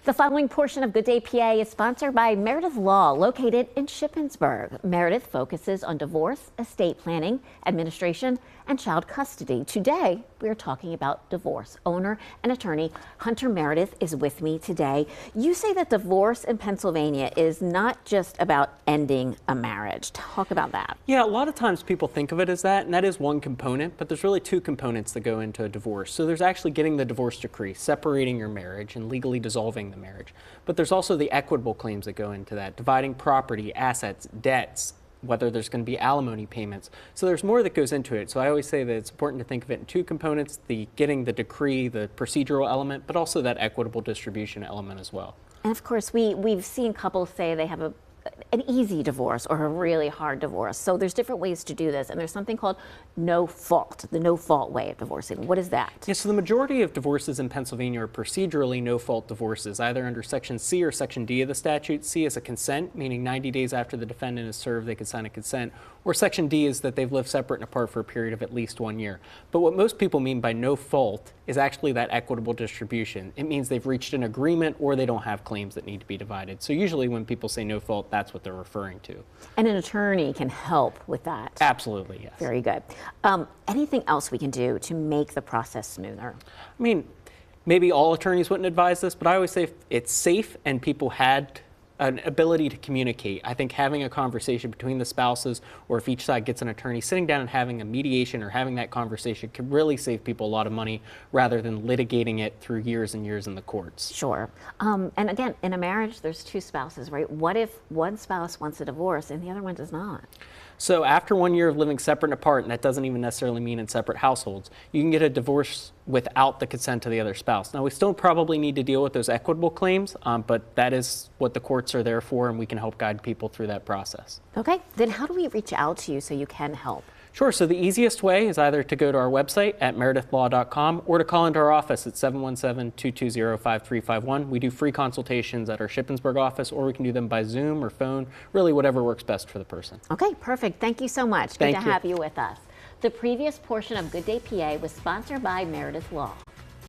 The following portion of Good Day PA is sponsored by Merideth Law, located in Shippensburg. Merideth focuses on divorce, estate planning, administration, and child custody. Today, we are talking about divorce. Owner and attorney Hunter Merideth is with me today. You say that divorce in Pennsylvania is not just about ending a marriage. Talk about that. Yeah, a lot of times people think of it as that, and that is one component, but there's really two components that go into a divorce. So there's actually getting the divorce decree, separating your marriage and legally dissolving the marriage. But there's also the equitable claims that go into that, dividing property, assets, debts, whether there's going to be alimony payments. So there's more that goes into it. So I always say that it's important to think of it in two components, the getting the decree, the procedural element, but also that equitable distribution element as well. And of course, we've seen couples say they have an easy divorce or a really hard divorce. So there's different ways to do this. And there's something called no fault, the no fault way of divorcing. What is that? Yeah, so the majority of divorces in Pennsylvania are procedurally no fault divorces, either under Section C or Section D of the statute. C is a consent, meaning 90 days after the defendant is served, they can sign a consent. Or Section D is that they've lived separate and apart for a period of at least 1 year. But what most people mean by no fault is actually that equitable distribution. It means they've reached an agreement or they don't have claims that need to be divided. So usually when people say no fault, that's what they're referring to. And an attorney can help with that. Absolutely, yes. Very good. Anything else we can do to make the process smoother? I mean, maybe all attorneys wouldn't advise this, but I always say if it's safe and people had an ability to communicate. I think having a conversation between the spouses, or if each side gets an attorney, sitting down and having a mediation or having that conversation can really save people a lot of money rather than litigating it through years and years in the courts. Sure. And again, in a marriage, there's two spouses, right? What if one spouse wants a divorce and the other one does not? So after 1 year of living separate and apart, and that doesn't even necessarily mean in separate households, you can get a divorce without the consent of the other spouse. Now, we still probably need to deal with those equitable claims, but that is what the courts are there for, and we can help guide people through that process. Okay, then how do we reach out to you so you can help? Sure, so the easiest way is either to go to our website at meridethlaw.com or to call into our office at 717-220-5351. We do free consultations at our Shippensburg office, or we can do them by Zoom or phone, really whatever works best for the person. Okay, perfect. Thank you so much. Good to have you with us. The previous portion of Good Day PA was sponsored by Merideth Law.